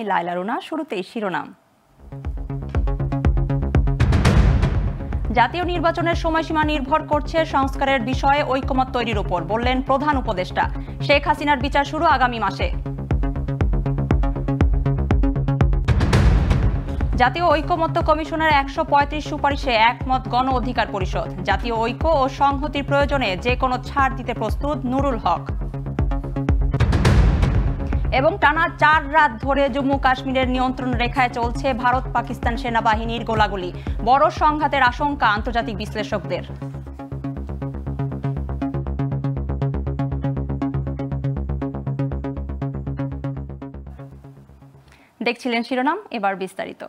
লায়লা রুনা। শুরুতেই শিরোনাম। জাতীয় নির্বাচনের সময়সীমা নির্ভর করছে সংস্কারের বিষয়ে ঐকমত্য তৈরির উপর, বললেন প্রধান উপদেষ্টা। শেখ হাসিনার বিচার শুরু আগামী মাসে। জাতীয় ঐকমত্য কমিশনের ১৩৫ সুপারিশে একমত গণ অধিকার পরিষদ। জাতীয় ঐক্য ও সংহতির প্রয়োজনে যে কোনো ছাড় দিতে প্রস্তুত নুরুল হক। এবং টানা ৪ রাত ধরে জম্মু কাশ্মীরের নিয়ন্ত্রণ রেখায় চলছে ভারত পাকিস্তান সেনাবাহিনীর গোলাগুলি। বড় সংঘাতের আশঙ্কা আন্তর্জাতিক বিশ্লেষকদের। দেখছিলেন শিরোনাম, এবার বিস্তারিত।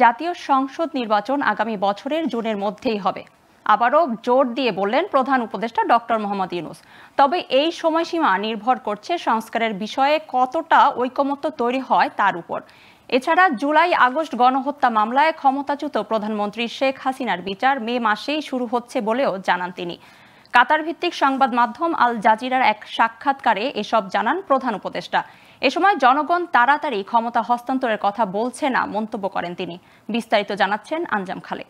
জাতীয় সংসদ নির্বাচন আগামী বছরের জুনের মধ্যেই হবে, আবারও জোর দিয়ে বললেন প্রধান উপদেষ্টা ডক্টর মোহাম্মদ ইউনূস। তবে এই সময়সীমা নির্ভর করছে সংস্কারের বিষয়ে কতটা ঐকমত্য তৈরি হয় তার উপর। এছাড়া জুলাই আগস্ট গণহত্যা মামলায় ক্ষমতাচ্যুত প্রধানমন্ত্রী শেখ হাসিনার বিচার মে মাসেই শুরু হচ্ছে বলেও জানান তিনি। কাতার ভিত্তিক সংবাদ মাধ্যম আল জাজিরার এক সাক্ষাৎকারে এসব জানান প্রধান উপদেষ্টা। এ সময় জনগণ তাড়াতাড়ি ক্ষমতা হস্তান্তরের কথা বলছে না মন্তব্য করেন তিনি। বিস্তারিত জানাচ্ছেন আঞ্জাম খালেক।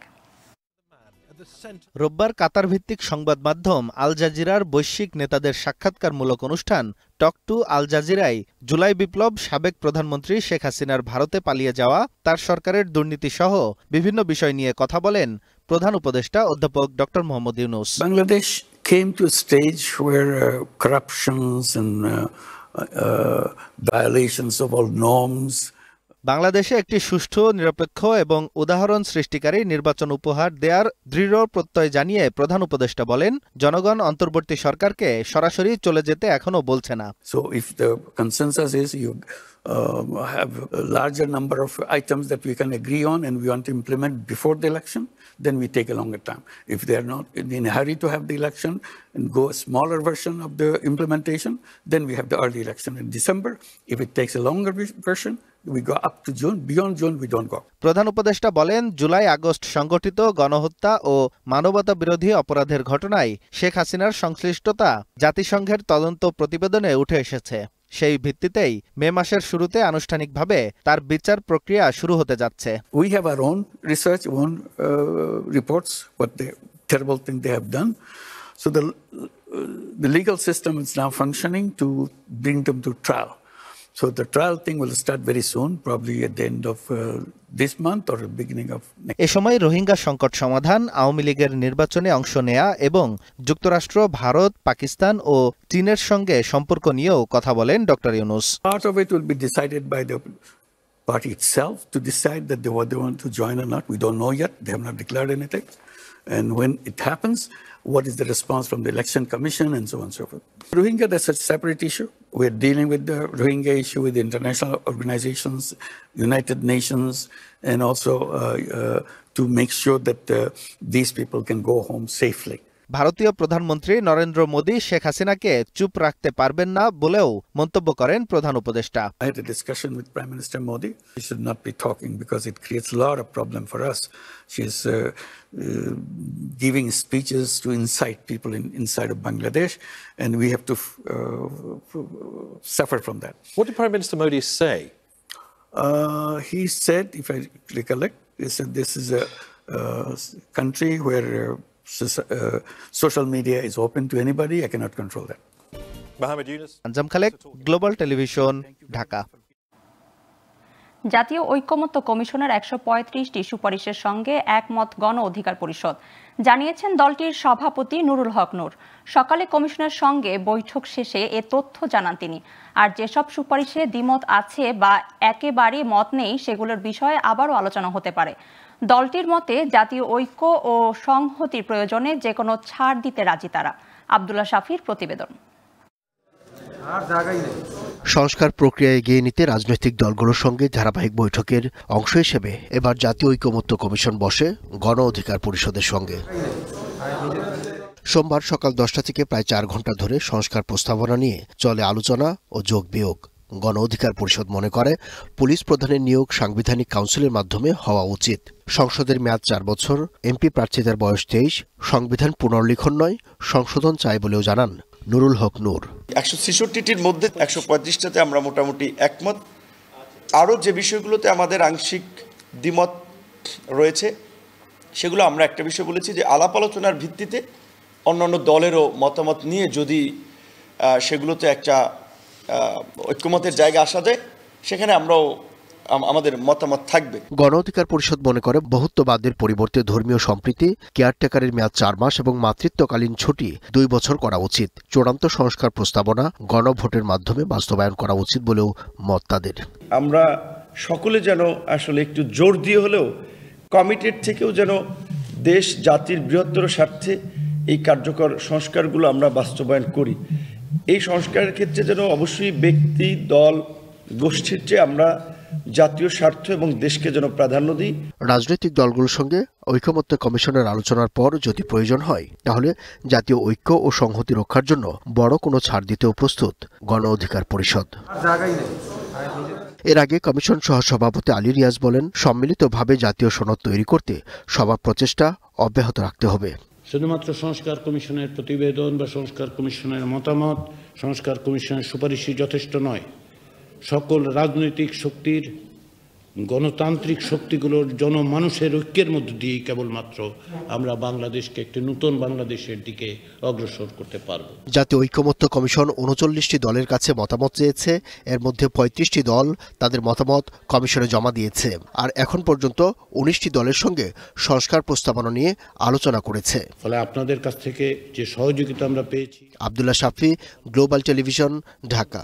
রোববার কাতার ভিত্তিক সংবাদ মাধ্যম আল জাজিরার বৈশ্বিক নেতাদের সাক্ষাৎকারমূলক অনুষ্ঠান টক টু আল জাজিরায় জুলাই বিপ্লব, সাবেক প্রধানমন্ত্রী শেখ হাসিনার ভারতে পালিয়ে যাওয়া, তার সরকারের দুর্নীতি সহ বিভিন্ন বিষয় নিয়ে কথা বলেন প্রধান উপদেষ্টা অধ্যাপক doctor Mohammad Yunus. Bangladesh came to a stage where corruptions and violations of all norms. বাংলাদেশে একটি সুষ্ঠু, নিরপেক্ষ এবং উদাহরণ সৃষ্টিকারী নির্বাচন উপহার দেয়ার দৃঢ় প্রত্যয় জানিয়ে প্রধান উপদেষ্টা বলেন, জনগণ অন্তর্বর্তী সরকারকে সরাসরি চলে যেতে এখনো বলছে না। So if the consensus is you have a larger number of items that we can agree on and we want to implement before the election, then we take a longer time. If they are not in a hurry to have the election and go a smaller version of the implementation, then we have the early election in December. If it takes a longer version, we go up to June. Beyond June, we don't go. প্রধান উপদেষ্টা বলেন, July August সংগঠিত গণহত্যা ও মানবতা বিরোধী অপরাধের ঘটনায় শেখ হাসিনার সংশ্লিষ্টতা জাতিসংঘের তদন্ত প্রতিবেদনে উঠে এসেছে। সেই ভিত্তিতেই মে মাসের শুরুতে আনুষ্ঠানিকভাবে তার বিচার প্রক্রিয়া শুরু হতে যাচ্ছে। We have our own research, own reports, what the terrible thing they have done. So the legal system is now functioning to bring them to trial. So the trial thing will start very soon, probably at the end of this month or the beginning of next. এ সময় রোহিঙ্গা সংকট সমাধান, আওয়ামী লীগের নির্বাচনে অংশ নেয়া এবং যুক্তরাষ্ট্র, ভারত, পাকিস্তান ও চীনের সঙ্গে সম্পর্ক নিয়েও কথা বলেন doctor Yunus. Part of it will be decided by the party itself to decide that they want to join or not. We don't know yet. They have not declared anything. And when it happens, what is the response from the election commission and so on and so forth. Rohingya, that's a separate issue. We're dealing with the Rohingya issue with the international organizations, United Nations, and also to make sure that these people can go home safely. ভারতীয় প্রধানমন্ত্রী নরেন্দ্র মোদী শেখ হাসিনাকে চুপ রাখতে পারবেন না বলেও মন্তব্য করেন প্রধান উপদেষ্টা। I had a discussion with Prime Minister Modi. She should not be talking because it creates a lot of problem for us. She's giving speeches to incite people inside of Bangladesh, and we have to suffer from that. What did Prime Minister Modi say? He said, if I recollect, he said this is a country where social media is open to anybody. I cannot control that. Mohammed Yunus. আঞ্জাম Khalek, global television, Dhaka. জাতীয় ঐকমত্য কমিশনের ১৩৫টি সুপারিশের সঙ্গে একমত গণ অধিকার পরিষদ, জানিয়েছেন দলটির সভাপতি নুরুল হক নূর। সকালে কমিশনের সঙ্গে বৈঠক শেষে এ তথ্য জানান তিনি। আর যেসব সুপারিশে দ্বিমত আছে বা একেবারে মত নেই, সেগুলোর বিষয়ে আবারও আলোচনা হতে পারে। দলটির মতে জাতীয় ঐক্য ও সংহতির প্রয়োজনে যে কোনো ছাড় দিতে রাজি তারা। আব্দুল্লাহ শাফির প্রতিবেদন। সংস্কার প্রক্রিয়া এগিয়ে নিতে রাজনৈতিক দলগুলোর সঙ্গে ধারাবাহিক বৈঠকের অংশ হিসেবে এবার জাতীয় ঐকমত্য কমিশন বসে গণ অধিকার পরিষদের সঙ্গে। সোমবার সকাল 10টা থেকে প্রায় 4 ঘণ্টা ধরে সংস্কার প্রস্তাবনা নিয়ে চলে আলোচনা ও যোগ বিয়োগ। গণ অধিকার পরিষদ মনে করে পুলিশ প্রধানের নিয়োগ সাংবিধানিক কাউন্সিলের মাধ্যমে হওয়া উচিত। সংসদের মেয়াদ 4 বছর, এমপি প্রার্থীদের বয়স 23, সংবিধান পুনর্লিখন নয়, সংশোধন চায় বলেও জানান নুরুল হক নূর। 166টির মধ্যে 135টাতে আমরা মোটামুটি একমত। আরও যে বিষয়গুলোতে আমাদের আংশিক দ্বিমত রয়েছে সেগুলো আমরা একটা বিষয় বলেছি যে আলাপ আলোচনার ভিত্তিতে অন্যান্য দলেরও মতামত নিয়ে যদি সেগুলোতে একটা ঐক্যমতের জায়গা আসা যায় সেখানে আমরাও আমাদের মতামত থাকবে। গণ অধিকার পরিষদ মনে করে বহুত্ববাদের পরিবর্তে ধর্মীয় সম্প্রীতি, কেয়ারটেকারের মেয়াদ 4 মাস এবং মাতৃত্বকালীন ছুটি 2 বছর করা উচিত। চূড়ান্ত সংস্কার প্রস্তাবনা গণভোটের মাধ্যমে বাস্তবায়ন করা উচিত বলেও মত তাদের। আমরা সকলে যেন আসলে একটু জোর দিয়ে হলেও কমিটেড থেকেও যেন দেশ জাতির বৃহত্তর স্বার্থে এই কার্যকর সংস্কারগুলো আমরা বাস্তবায়ন করি। এই সংস্কারের ক্ষেত্রে যেন অবশ্যই ব্যক্তি, দল, গোষ্ঠীর চেয়ে আমরা জাতীয় স্বার্থ এবং দেশকে যেন প্রাধান্য দিই। রাজনৈতিক দলগুলোর সঙ্গে ঐকমত্য কমিশনের আলোচনার পর যদি প্রয়োজন হয় তাহলে জাতীয় ঐক্য ও সংহতি রক্ষার জন্য বড় কোনো ছাড় দিতেও প্রস্তুত গণ অধিকার পরিষদ। এর আগে কমিশন সহসভাপতি আলী রিয়াজ বলেন, সম্মিলিতভাবে জাতীয় সনদ তৈরি করতে সবার প্রচেষ্টা অব্যাহত রাখতে হবে। শুধুমাত্র সংস্কার কমিশনের প্রতিবেদন বা সংস্কার কমিশনের মতামত, সংস্কার কমিশনের সুপারিশই যথেষ্ট নয়। সকল রাজনৈতিক শক্তির, গণতান্ত্রিক শক্তিগুলোর জনমানুষের ঐক্যের মধ্য দিয়ে কেবলমাত্র আমরা বাংলাদেশকে একটি নতুন বাংলাদেশের দিকে অগ্রসর করতে পারব। জাতীয় ঐকমত্য কমিশন 39টি দলের কাছে মতামত চেয়েছে। এর মধ্যে 35টি দল তাদের মতামত কমিশনে জমা দিয়েছে। আর এখন পর্যন্ত 19টি দলের সঙ্গে সংস্কার প্রস্তাবনা নিয়ে আলোচনা করেছে। ফলে আপনাদের কাছ থেকে যে সহযোগিতা আমরা পেয়েছি। আব্দুল্লাহ শাফি, গ্লোবাল টেলিভিশন, ঢাকা।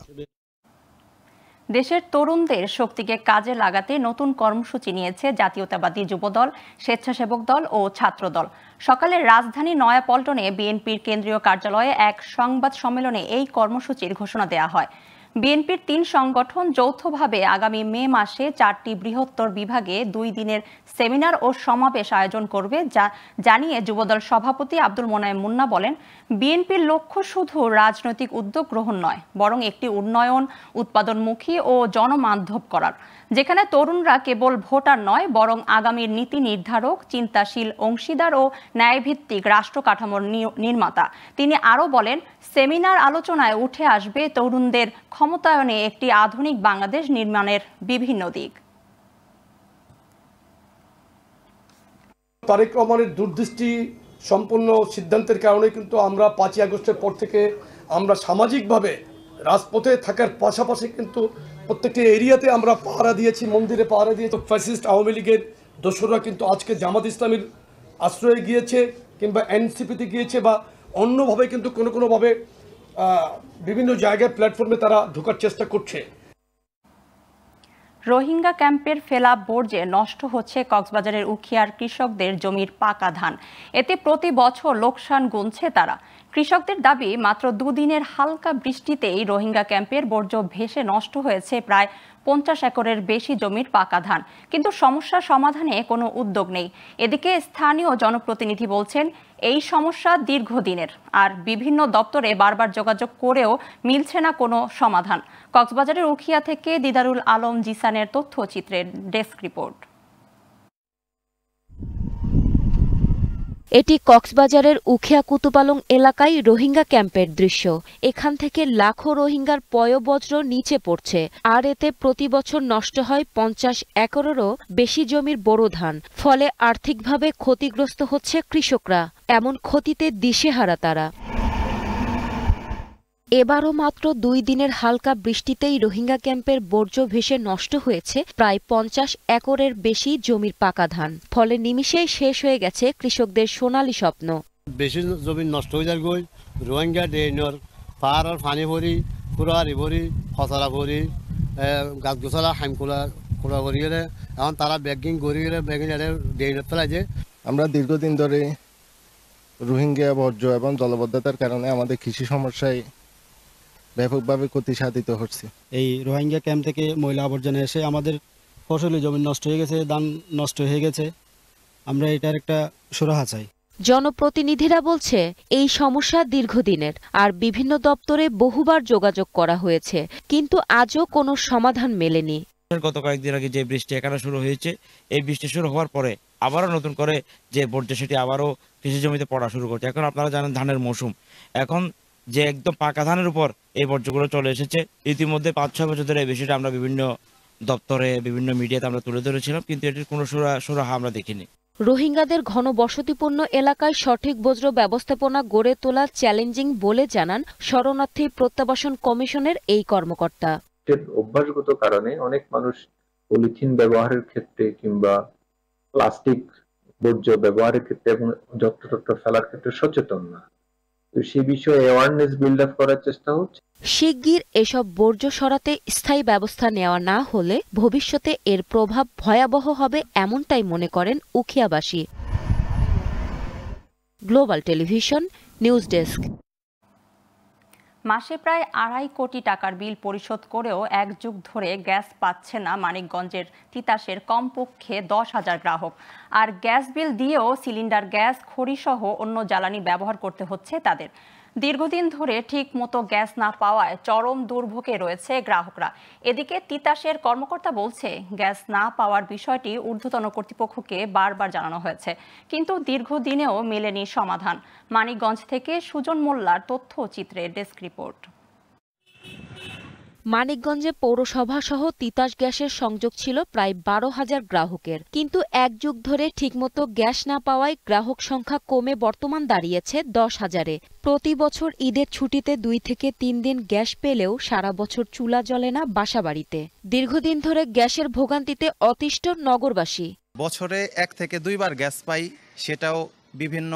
দেশের তরুণদের শক্তিকে কাজে লাগাতে নতুন কর্মসূচি নিয়েছে জাতীয়তাবাদী যুবদল, স্বেচ্ছাসেবক দল ও ছাত্রদল। সকালে রাজধানী নয়াপল্টনে বিএনপির কেন্দ্রীয় কার্যালয়ে এক সংবাদ সম্মেলনে এই কর্মসূচির ঘোষণা দেওয়া হয়। বিএনপির 3 সংগঠন যৌথভাবে আগামী মে মাসে 4টি বৃহত্তর বিভাগে 2 দিনের সেমিনার ও সমাবেশ আয়োজন করবে, যা জানিয়ে যুবদল সভাপতি আব্দুল মোনায়েম মুন্না বলেন, বিএনপির লক্ষ্য শুধু রাজনৈতিক উদ্যোগ গ্রহণ নয়, বরং একটি উন্নয়ন, উৎপাদনমুখী ও জনবান্ধব করার, যেখানে তরুণরা কেবল ভোটার নয় বরং আগামীর নীতি নির্ধারক, চিন্তাশীল অংশীদার ও ন্যায়ভিত্তিক রাষ্ট্র কাঠামোর নির্মাতা। তিনি আরও বলেন, সেমিনার আলোচনায় উঠে আসবে তরুণদের ক্ষমতায়নে একটি আধুনিক বাংলাদেশ নির্মাণের বিভিন্ন দিক। তারেক রহমানের দূরদৃষ্টি সম্পন্ন সিদ্ধান্তের কারণে কিন্তু আমরা 5ই আগস্টের পর থেকে আমরা সামাজিকভাবে রাজপথে থাকার পাশাপাশি কিন্তু প্রত্যেকটি এরিয়াতে আমরা পাহারা দিয়েছি, মন্দিরে পাহারা দিয়েছি। ফ্যাসিস্ট আওয়ামী লীগের দোসররা কিন্তু আজকে জামাত ইসলামীর আশ্রয়ে গিয়েছে কিংবা এনসিপিতে গিয়েছে বা অন্যভাবে কিন্তু কোনোভাবে বিভিন্ন জায়গায় প্ল্যাটফর্মে তারা ঢোকার চেষ্টা করছে। রোহিঙ্গা ক্যাম্পের ফেলা বর্জ্যে নষ্ট হচ্ছে কক্সবাজারের উখিয়ার কৃষকদের জমির পাকা ধান। এতে প্রতি বছর লোকসান গুনছে তারা। কৃষকদের দাবি, মাত্র 2 দিনের হালকা বৃষ্টিতেই রোহিঙ্গা ক্যাম্পের বর্জ্য ভেসে নষ্ট হয়েছে প্রায় 50 একরের বেশি জমির পাকা ধান, কিন্তু সমস্যা সমাধানে কোনো উদ্যোগ নেই। এদিকে স্থানীয় জনপ্রতিনিধি বলছেন, এই সমস্যা দীর্ঘদিনের, আর বিভিন্ন দপ্তরে বারবার যোগাযোগ করেও মিলছে না কোনো সমাধান। কক্সবাজারের উখিয়া থেকে দিদারুল আলম জিসানের তথ্যচিত্রের ডেস্ক রিপোর্ট। এটি কক্সবাজারের উখিয়া কুতুপালং এলাকায় রোহিঙ্গা ক্যাম্পের দৃশ্য। এখান থেকে লাখো রোহিঙ্গার পয়ঃবজ্র নিচে পড়ছে, আর এতে প্রতি বছর নষ্ট হয় 50 একরেরও বেশি জমির বোরো ধান। ফলে আর্থিকভাবে ক্ষতিগ্রস্ত হচ্ছে কৃষকরা। এমন ক্ষতিতে দিশেহারা তারা। এবারও মাত্র 2 দিনের হালকা বৃষ্টিতেই রোহিঙ্গা ক্যাম্পের বর্জ্য ভেসে নষ্ট হয়েছে প্রায় 50 একরের বেশি জমির পাকা ধান। ফলে নিমিষেই শেষ হয়ে গেছে কৃষকদের সোনালী স্বপ্ন। বেশি জমি নষ্ট হয়ে যায় গই, রোহিঙ্গা ড্রেনের পার আর পানি ভরি, ফুরারি ভরি, ফসলা ভরি, গাছ গোছালা হাইমকুলা খোলা ভরি গেলে এখন তারা ব্যাগিং গড়ি গেলে ব্যাগিং ড্রেনের ফেলাই যে। আমরা দীর্ঘদিন ধরে রোহিঙ্গা বর্জ্য এবং জলবদ্ধতার কারণে আমাদের কৃষি সমস্যায় ব্যাপকভাবে ক্ষতি সাধিত হচ্ছে। এই রোহিঙ্গা ক্যাম্প থেকে ময়লা আবর্জনা এসে আমাদের ফসলি জমি নষ্ট হয়ে গেছে, ধান নষ্ট হয়ে গেছে। আমরা এটার একটা সুরাহা চাই। জনপ্রতিনিধিরা বলছে, এই সমস্যা দীর্ঘদিনের, আর বিভিন্ন দপ্তরে বহুবার যোগাযোগ করা হয়েছে, কিন্তু আজও কোনো সমাধান মেলেনি। গত কয়েকদিন আগে যে বৃষ্টি এখানে শুরু হয়েছে, এই বৃষ্টি শুরু হওয়ার পরে আবারও নতুন করে যে বর্জ্য সেটি আবারও কৃষি জমিতে পড়া শুরু করছে। এখন আপনারা জানেন ধানের মৌসুম, এখন যে একদম পাকা ধানের উপর এই বর্জ্যগুলো চলে এসেছে। ইতিমধ্যে 5-6 বছর ধরে এই বিষয়টা আমরা বিভিন্ন দপ্তরে বিভিন্ন মিডিয়াতে আমরা তুলে ধরেছিলাম, কিন্তু এটির কোনো সুরাহা আমরা দেখিনি। রোহিঙ্গাদের ঘনবসতিপূর্ণ এলাকায় সঠিক বজ্র ব্যবস্থাপনা গড়ে তোলা চ্যালেঞ্জিং বলে জানান শরণার্থী প্রত্যাবাসন কমিশনের এই কর্মকর্তা। অভ্যাসগত কারণে অনেক মানুষ পলিথিন ব্যবহারের ক্ষেত্রে কিংবা প্লাস্টিক বর্জ্য ব্যবহারের ক্ষেত্রে এবং যত্রতত্র ফেলার ক্ষেত্রে সচেতন না। তো সেই বিষয়ে অ্যাওয়ারনেস বিল্ড আপ করার চেষ্টা হচ্ছে। শিগগির এসব বর্জ্য সরাতে স্থায়ী ব্যবস্থা নেওয়া না হলে ভবিষ্যতে এর প্রভাব ভয়াবহ হবে এমনটাই মনে করেন উখিয়াবাসী। Global television news desk. মাসে প্রায় 2.5 কোটি টাকার বিল পরিশোধ করেও 1 যুগ ধরে গ্যাস পাচ্ছে না মানিকগঞ্জের তিতাসের কমপক্ষে 10,000 গ্রাহক। আর গ্যাস বিল দিয়েও সিলিন্ডার গ্যাস, খড়িসহ অন্য জ্বালানি ব্যবহার করতে হচ্ছে তাদের। দীর্ঘদিন ধরে ঠিক মতো গ্যাস না পাওয়ায় চরম দুর্ভোগে রয়েছে গ্রাহকরা। এদিকে তিতাসের কর্মকর্তা বলছে, গ্যাস না পাওয়ার বিষয়টি ঊর্ধ্বতন কর্তৃপক্ষকে বারবার জানানো হয়েছে, কিন্তু দীর্ঘদিনেও মেলেনি সমাধান। মানিকগঞ্জ থেকে সুজন মোল্লার তথ্যচিত্রে ডেস্ক রিপোর্ট। মানিকগঞ্জে পৌরসভা সহ তিতাস গ্যাসের সংযোগ ছিল প্রায় 12,000 গ্রাহকের, কিন্তু 1 যুগ ধরে ঠিকমতো গ্যাস না পাওয়ায় গ্রাহক সংখ্যা কমে বর্তমান দাঁড়িয়েছে 10,000-এ। প্রতি বছর ঈদের ছুটিতে 2 থেকে 3 দিন গ্যাস পেলেও সারা বছর চুলা জ্বলে না বাসাবাড়িতে। দীর্ঘদিন ধরে গ্যাসের ভোগান্তিতে অতিষ্ঠ নগরবাসী। বছরে 1 থেকে 2 বার গ্যাস পাই, সেটাও বিভিন্ন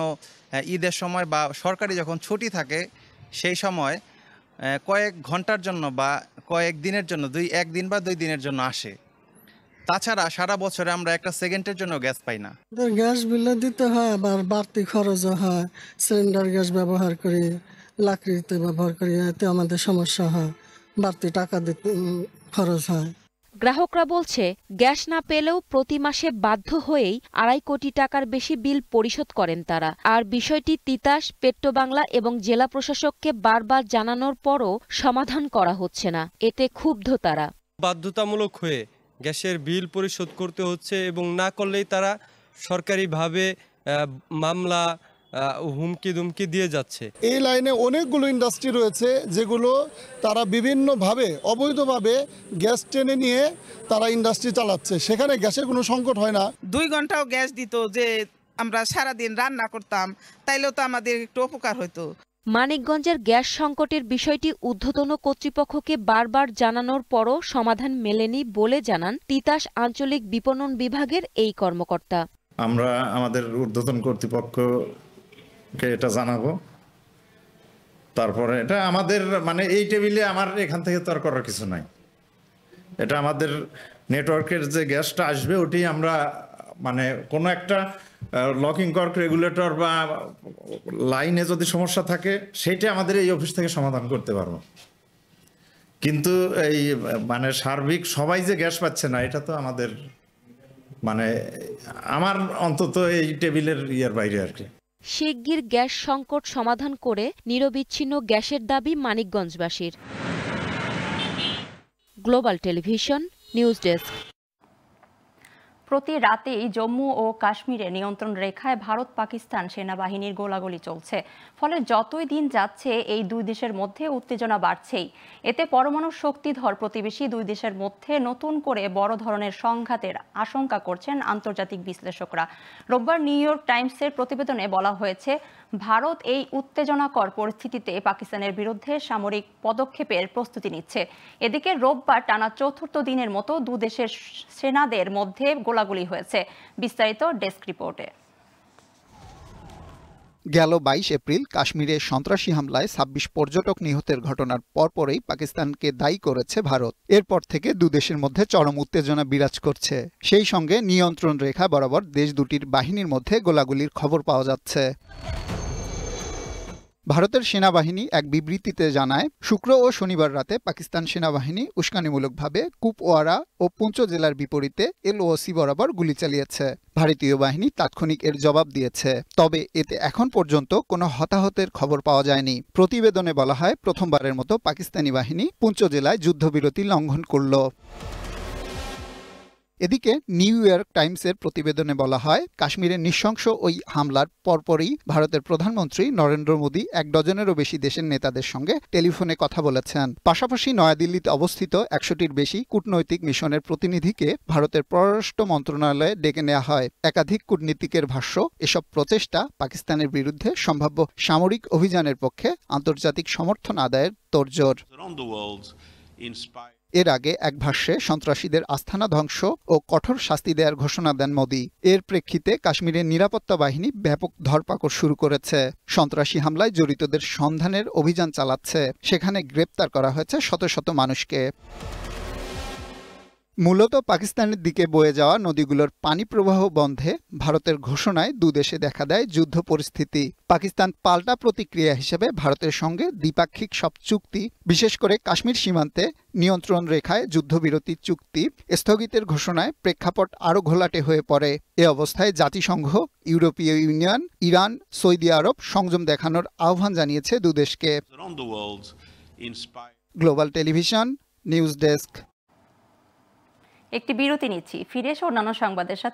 ঈদের সময় বা সরকারি যখন ছুটি থাকে সেই সময় কয়েক ঘন্টার জন্য বা কয়েক দিনের জন্য, 1 দিন বা 2 দিনের জন্য আসে। তাছাড়া সারা বছরে আমরা একটা সেকেন্ডের জন্য গ্যাস পাই না। গ্যাস বিল দিতে হয়, আবার বাড়তি খরচও হয়। সিলিন্ডার গ্যাস ব্যবহার করি, লাকড়িতে ব্যবহার করি, এতে আমাদের সমস্যা হয়, বাড়তি টাকা দিতে খরচ হয়। গ্রাহকরা বলছে, গ্যাস না পেলেও প্রতি মাসে বাধ্য হয়েই 2.5 কোটি টাকার বেশি বিল পরিশোধ করেন তারা। আর বিষয়টি তিতাস, পেট্রোবাংলা এবং জেলা প্রশাসককে বারবার জানানোর পরও সমাধান করা হচ্ছে না। এতে ক্ষুব্ধ তারা। বাধ্যতামূলক হয়ে গ্যাসের বিল পরিশোধ করতে হচ্ছে এবং না করলেই তারা সরকারিভাবে মামলা, হুমকি দুমকি দিয়ে যাচ্ছে। এই লাইনে অনেকগুলো ইন্ডাস্ট্রি রয়েছে যেগুলো তারা বিভিন্নভাবে অবৈধভাবে গ্যাস টেনে নিয়ে তারা ইন্ডাস্ট্রি চালাচ্ছে, সেখানে গ্যাসের কোনো সংকট হয় না। 2 ঘন্টাও গ্যাস দিত, যে আমরা সারাদিন রান্না করতাম, তাইলেও তো আমাদের একটু উপকার হতো। মানিকগঞ্জের গ্যাস সংকটের বিষয়টি ঊর্ধ্বতন কর্তৃপক্ষকে বারবার জানানোর পরও সমাধান মেলেনি বলে জানান তিতাস আঞ্চলিক বিপণন বিভাগের এই কর্মকর্তা। আমরা আমাদের ঊর্ধ্বতন কর্তৃপক্ষকে এটা জানাবো, তারপরে এটা আমাদের মানে এই টেবিলে আমার এখান থেকে তো আর করার কিছু নাই। এটা আমাদের নেটওয়ার্কের যে গ্যাসটা আসবে ওটি আমরা মানে কোনো একটা লকিং কর্ক রেগুলেটর বা লাইনে যদি সমস্যা থাকে সেইটা আমাদের এই অফিস থেকে সমাধান করতে পারবো, কিন্তু এই মানে সার্বিক সবাই যে গ্যাস পাচ্ছে না এটা তো আমাদের মানে আমার অন্তত এই টেবিলের ইয়ার বাইরে আর কি। শিগগির গ্যাস সংকট সমাধান করে নিরবিচ্ছিন্ন গ্যাসের দাবি মানিকগঞ্জবাসীর। Global television news desk. প্রতি রাতেই জম্মু ও কাশ্মীরে নিয়ন্ত্রণ রেখায় ভারত পাকিস্তান সেনাবাহিনীর গোলাগুলি চলছে। ফলে যতই দিন যাচ্ছে এই 2 দেশের মধ্যে উত্তেজনা বাড়ছেই। এতে পরমাণু শক্তিধর প্রতিবেশী 2 দেশের মধ্যে নতুন করে বড় ধরনের সংঘাতের আশঙ্কা করছেন আন্তর্জাতিক বিশ্লেষকরা। রোববার নিউ ইয়র্ক টাইমসের প্রতিবেদনে বলা হয়েছে, ভারত এই উত্তেজনাকর পরিস্থিতিতে পাকিস্তানের বিরুদ্ধে সামরিক পদক্ষেপের প্রস্তুতি নিচ্ছে। এদিকে রোববার টানা 4র্থ দিনের মতো 2 দেশের সেনাদের মধ্যে গোলাগুলি হয়েছে। বিস্তারিত ডেস্ক রিপোর্টে। গেল 22 এপ্রিল কাশ্মীরে সন্ত্রাসী হামলায় 26 পর্যটক নিহতের ঘটনার পরপরই পাকিস্তানকে দায়ী করেছে ভারত। এরপর থেকে 2 দেশের মধ্যে চরম উত্তেজনা বিরাজ করছে। সেই সঙ্গে নিয়ন্ত্রণ রেখা বরাবর দেশ দুটির বাহিনীর মধ্যে গোলাগুলির খবর পাওয়া যাচ্ছে। ভারতের সেনাবাহিনী এক বিবৃতিতে জানায়, শুক্র ও শনিবার রাতে পাকিস্তান সেনাবাহিনী উস্কানিমূলকভাবে কুপওয়ারা ও পুঞ্চ জেলার বিপরীতে LOC বরাবর গুলি চালিয়েছে। ভারতীয় বাহিনী তাৎক্ষণিক এর জবাব দিয়েছে। তবে এতে এখন পর্যন্ত কোনো হতাহতের খবর পাওয়া যায়নি। প্রতিবেদনে বলা হয়, প্রথমবারের মতো পাকিস্তানি বাহিনী পুঞ্চ জেলায় যুদ্ধবিরতি লঙ্ঘন করল। এদিকে নিউ ইয়র্ক টাইমসের প্রতিবেদনে বলা হয়, কাশ্মীরে নৃশংস ওই হামলার পরপরই ভারতের প্রধানমন্ত্রী নরেন্দ্র মোদী ১ ডজনেরও বেশি দেশের নেতাদের সঙ্গে টেলিফোনে কথা বলেছেন। পাশাপাশি নয়াদিল্লিতে অবস্থিত ১০০টির বেশি কূটনৈতিক মিশনের প্রতিনিধিকে ভারতের পররাষ্ট্র মন্ত্রণালয়ে ডেকে নেওয়া হয়। একাধিক কূটনীতিকের ভাষ্য, এসব প্রচেষ্টা পাকিস্তানের বিরুদ্ধে সম্ভাব্য সামরিক অভিযানের পক্ষে আন্তর্জাতিক সমর্থন আদায়ের তোড়জোড়। এর আগে এক ভাষ্যে সন্ত্রাসীদের আস্তানা ধ্বংস ও কঠোর শাস্তি দেওয়ার ঘোষণা দেন মোদী। এর প্রেক্ষিতে কাশ্মীরের নিরাপত্তা বাহিনী ব্যাপক ধরপাকড় শুরু করেছে। সন্ত্রাসী হামলায় জড়িতদের সন্ধানের অভিযান চালাচ্ছে। সেখানে গ্রেপ্তার করা হয়েছে শত শত মানুষকে। মূলত পাকিস্তানের দিকে বয়ে যাওয়া নদীগুলোর পানি প্রবাহ বন্ধে ভারতের ঘোষণায় দুদেশে দেখা দেয় যুদ্ধ পরিস্থিতি। পাকিস্তান পাল্টা প্রতিক্রিয়া হিসেবে ভারতের সঙ্গে দ্বিপাক্ষিক সব চুক্তি, বিশেষ করে কাশ্মীর সীমান্তে নিয়ন্ত্রণ রেখায় যুদ্ধবিরতি চুক্তি স্থগিতের ঘোষণায় প্রেক্ষাপট আরও ঘোলাটে হয়ে পড়ে। এ অবস্থায় জাতিসংঘ, ইউরোপীয় ইউনিয়ন, ইরান, সৌদি আরব সংযম দেখানোর আহ্বান জানিয়েছে দুদেশকে। Global television, news desk. একটি বিরতি নিচ্ছি, ফিরে এসে অন্যান্য সংবাদের সাথে